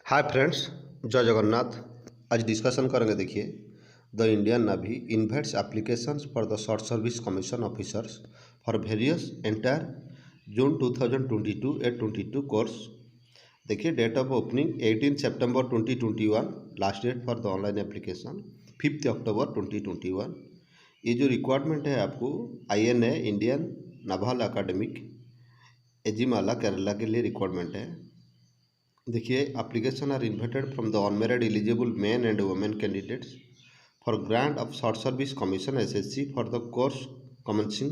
Hi friends, जय जगन्नाथ। आज discussion करेंगे। देखिए, the Indian Navy invites applications for the short service commission officers for various entire June 2022 at 22 course. देखिए, date of opening 18 September 2021, last date for the online application 5 October 2021। ये जो requirement है आपको INA Indian naval academic Ezhimala Kerala के लिए requirement है। देखिए, application are invited from the unmarried eligible men and women candidates for grant of short service commission SSC for the course commencing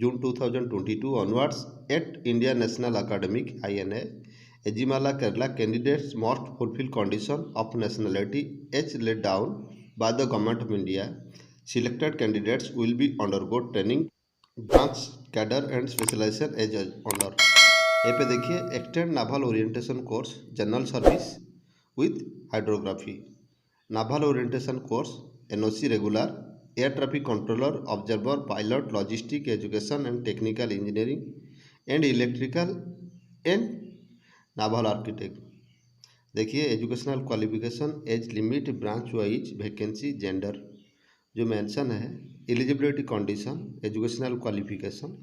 June 2022 onwards at India national academic INA Ezhimala Kerala. Candidates must fulfil condition of nationality age laid down by the government of India. Selected candidates will be undergo training, branch cadre and specialization as under। A पे देखिए, extend naval orientation course general service with hydrography, naval orientation course NOC regular, air traffic controller, observer, pilot, logistic, education and technical engineering and electrical and naval architect. देखिए, educational qualification, age limit, branch wise vacancy, gender जो mention है, eligibility condition, educational qualification,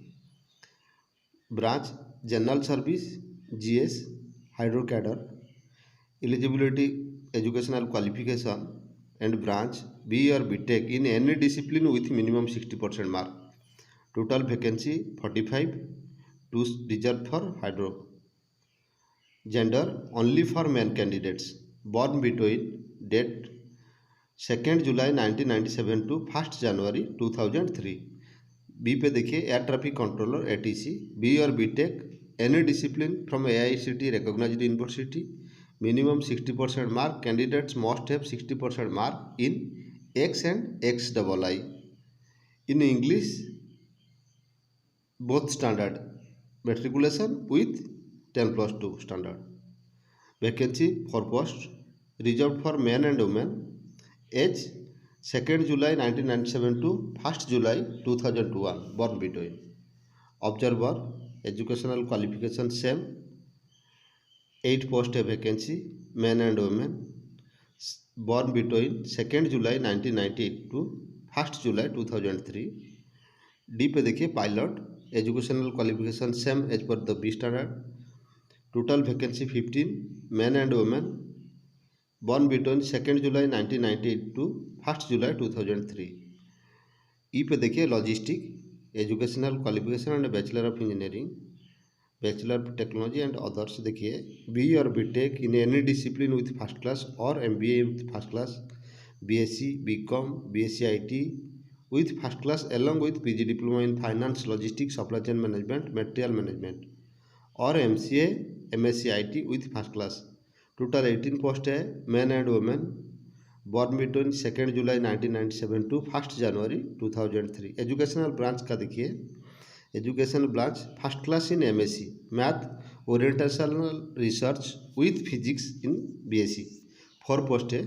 branch general service, GS, hydro cadre, eligibility, educational qualification and branch BE और BTech in any discipline with minimum 60% mark. Total vacancy 45, two reserve for hydro. Gender only for men candidates born between date 2 July 1997 to 1 January 2003। B पे देखिए, air traffic controller ATC, BE और BTech any discipline from AICTE recognised university, minimum 60% mark. Candidates must have 60% mark in X and XII in English both standard, matriculation with 10+2 standard. Vacancy for post reserve for men and women age 2 July 1997 to 1 July 2001, born between. Observer, educational qualification same, 8 post है vacancy, men and women, born between 2 July 1990 to 1 July 2003। D पे देखिए, pilot, educational qualification same as per the B standard. Total vacancy 15, men and women, born between 2 July 1990 to 1 July 2003। E पे देखिए, logistic, educational qualification and bachelor of engineering, bachelor of technology and others. देखिए, BE और BTech in any discipline with first class और MBA with first class, BSc, BCom, BSc IT with first class along with PG diploma in finance, logistics, supply chain management, material management और MCA, MSc IT with first class। Total 18 post है, men and women, born between 2 July 1997 to 1 January 2003। Educational branch का देखिए, educational branch first class in MSc math orientational research with physics in BSc। 4 post है,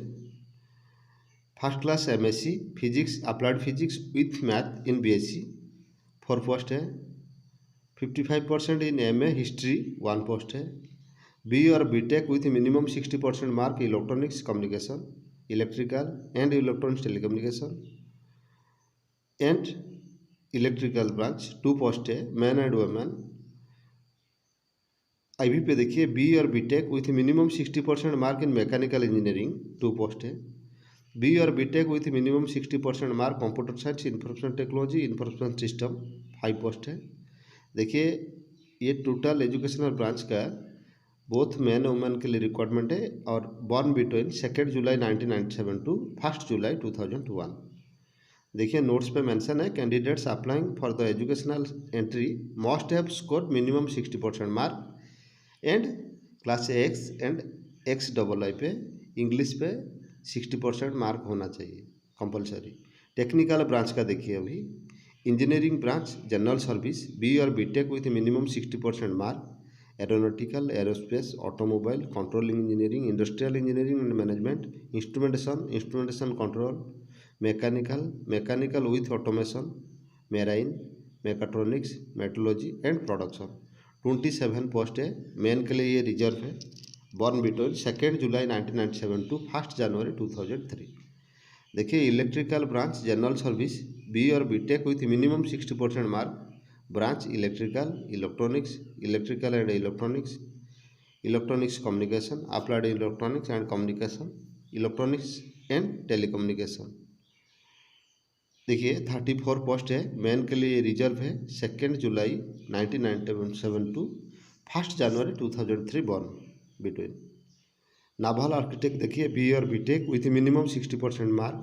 first class MSc physics applied physics with math in BSc। 4 post है। 55% in MA history, 1 post है। BE और BTech with minimum 60% mark electronics communication, electrical and electronics telecommunication and electrical branch. 2 post है, man and women. IB पे देखिए, BE और BTech with minimum 60% mark in mechanical engineering, 2 post है। BE और BTech with minimum 60% mark computer science, information technology, information system, 5 post है। देखिए, ये total educational branch का बोथ मैन वुमेन के लिए रिक्वायरमेंट है और born between 2 July 1997 to 1 July 2001। देखिए, नोट्स पे मेंशन है, candidates applying for the educational entry must have score minimum 60% mark and class X and XII पे इंग्लिश पे 60% मार्क होना चाहिए कंपलसरी। टेक्निकल ब्रांच का देखिए, अभी engineering branch general service, BE और BTech with minimum 60% mark, aeronautical, aerospace, automobile, controlling engineering, industrial engineering and management, instrumentation control, mechanical with automation, marine, mechatronics, metrology and production. 27 post है, men के लिए ये reserve है, born between 2nd July 1997 to 1st January 2003. देखिए electrical branch general service B और BTech with minimum 60% mark, branch electrical, electronics, electrical and electronics, electronics communication, applied electronics and communication, electronics and telecommunication. देखिए 34 post है, men के लिए reserve है, 2 July 1997 to 1 January 2003 born between. Naval architect देखिए B और BTech with minimum 60% mark,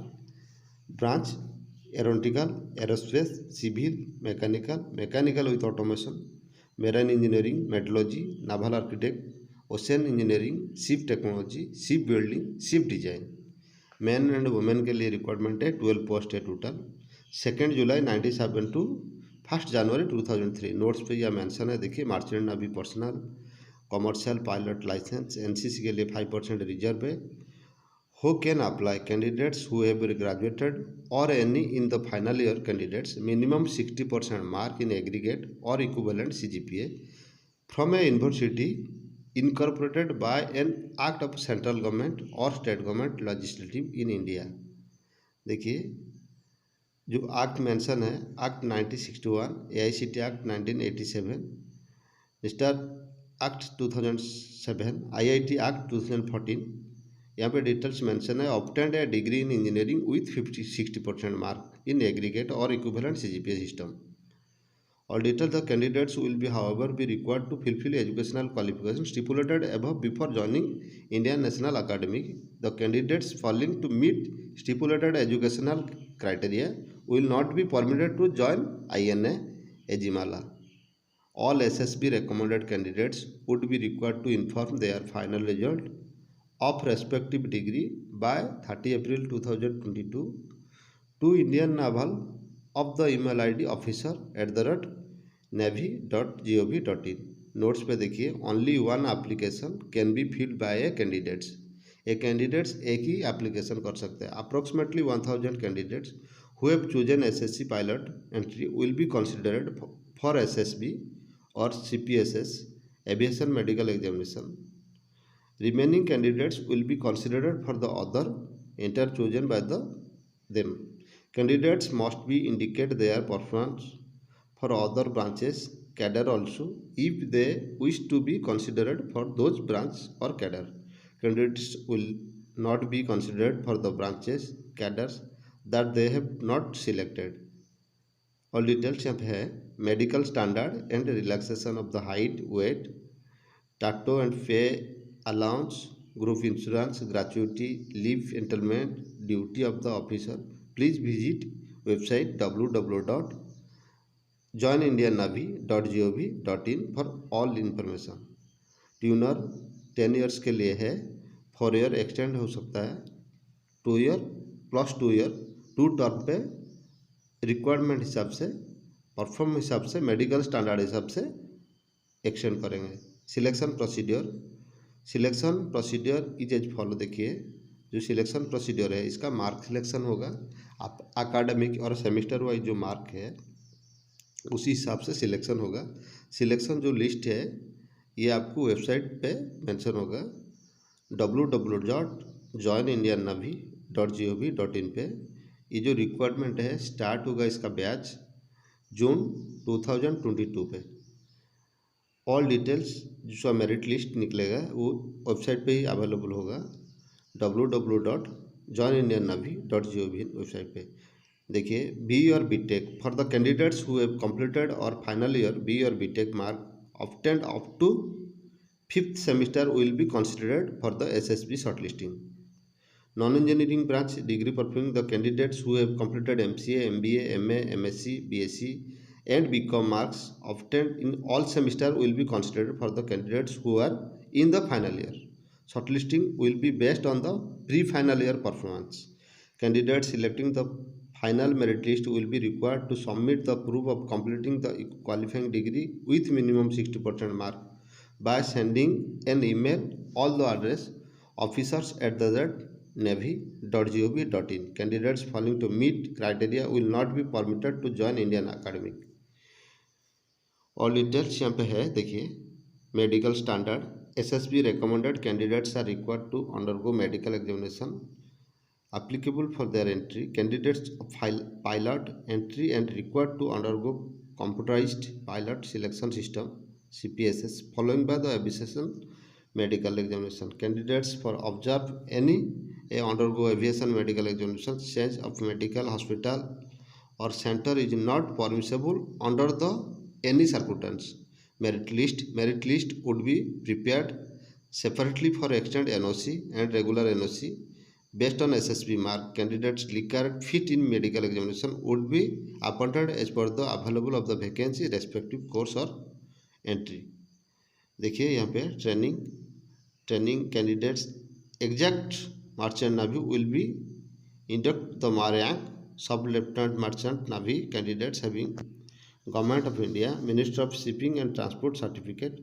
branch aeronautical, aerospace, civil, mechanical with automation, marine engineering, metrology, naval architect, ocean engineering, ship technology, ship building, ship design. Man and women के लिए requirement है, 12 post है total. 2 July 1997 to 1 January 2003। Notes पे यह mention है, देखिए merchant navy personnel, commercial pilot licence, NCC के लिए 5% रिजर्व है। Who can apply? Candidates who have graduated or any in the final year candidates minimum 60% mark in aggregate or equivalent CGPA from a university incorporated by an act of central government or state government legislative in India। देखिए जो act mention है, act 1961, AICTE act 1987, mister act 2007, IIT act 2014। यहाँ पे details mention है, obtained a degree in engineering with 60% mark in aggregate और equivalent CGPA system. All details the candidates will be however be required to fulfill educational qualifications stipulated above before joining Indian National Academy. The candidates failing to meet stipulated educational criteria will not be permitted to join INA Ejimala. All SSB recommended candidates would be required to inform their final result of respective degree by 30 April 2022 to Indian Naval of the email ID officer@navy.gov.in। Notes पे देखिए, only one application can be filled by A candidates. Candidates एक ही application कर सकते हैं। Approximately 1000 candidates who have chosen SSC pilot entry will be considered for SSB और CPSS aviation medical examination. Remaining candidates will be considered for the other enter chosen by them. Candidates must be indicate their performance for other branches cadre also if they wish to be considered for those branch or cadre. Candidates will not be considered for the branches cadres that they have not selected. All details यहाँ पे है, medical standard and relaxation of the height, weight, tattoo and pay allowance, group insurance, gratuity, leave entitlement, duty of the officer. Please visit website www.joinindiannavy.gov.in for all information। Tuner 10 years के लिए है, 4 year extend हो सकता है, 2 year + 2 year 2 term पे requirement हिसाब से, perform हिसाब से, मेडिकल स्टैंडर्ड हिसाब से एक्सटेंड करेंगे। Selection procedure is as follow. देखिए जो सिलेक्शन प्रोसीडियर है, इसका मार्क सिलेक्शन होगा, एकेडमिक और सेमेस्टर वाइज जो मार्क है उसी हिसाब से सिलेक्शन होगा। सिलेक्शन जो लिस्ट है ये आपको वेबसाइट पे मेंशन होगा, www.joinindiannavy.gov.in पे। ये जो रिक्वायरमेंट है स्टार्ट होगा इसका बैच जून 2022 पे। ऑल डिटेल्स जो मेरिट लिस्ट निकलेगा वो वेबसाइट पे ही अवेलेबल होगा, www.joinindiannavy.gov.in वेबसाइट पे। देखिए बी और BTech for the candidates who have completed और फाइनल ईयर बी और BTech mark obtained up to 5th semester will be considered for the SSB shortlisting. Non engineering branch degree performing the candidates who have completed MCA, MBA, MA, MSc, BSc and BCom marks obtained in all semester will be considered for the candidates who are in the final year. Shortlisting will be based on the pre-final year performance. Candidates selecting the final merit list will be required to submit the proof of completing the qualifying degree with minimum 60% mark by sending an email all the address officers@navy.gov.in. Candidates failing to meet criteria will not be permitted to join Indian Academy। और details यहाँ पे है, देखिए medical standard, SSB recommended candidates are required to undergo medical examination applicable for their entry. Candidates pilot entry and required to undergo computerized pilot selection system CPSS following by the aviation medical examination. Candidates for observe any undergo aviation medical examination. Change of medical hospital or center is not permissible under the any circumstance. Merit list would be prepared separately for extended NOC and regular NOC based on SSB mark. Candidates declared fit in medical examination would be appointed as per the available of the vacancy respective course or entry. देखिए यहाँ पे training candidates exact merchant navy will be induct the rank sub lieutenant merchant navy candidates having government of India ministry of shipping and transport certificate.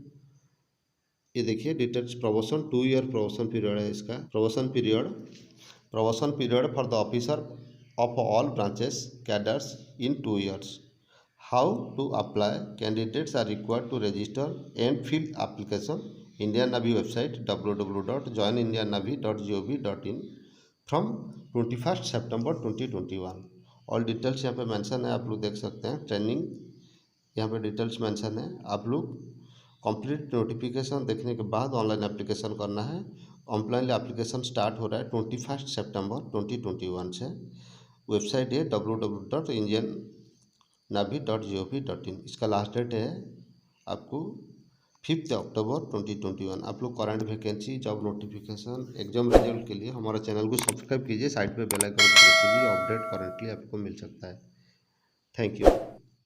ये देखिए details promotion 2 year promotion period है इसका। Promotion period for the officer of all branches cadres in 2 years। How to apply candidates are required to register and fill application Indian navy website www.joinindiannavy.gov.in from 21 September 2021। All details यहाँ पे mention है, आप लोग देख सकते हैं। Training यहाँ पे डिटेल्स मेंशन है। आप लोग कंप्लीट नोटिफिकेशन देखने के बाद ऑनलाइन एप्लीकेशन करना है। ऑनलाइन एप्लीकेशन स्टार्ट हो रहा है 21 September 2021 से। वेबसाइट है www.indiannavy.gov.in। इसका लास्ट डेट है आपको 5 October 2021। आप लोग current vacancy, job notification, exam result के लिए हमारा चैनल को सब्सक्राइब कीजिए, साइड पे बेल आइकन प्रेस कीजिए, अपडेट करंटली आपको मिल सकता है। Thank you.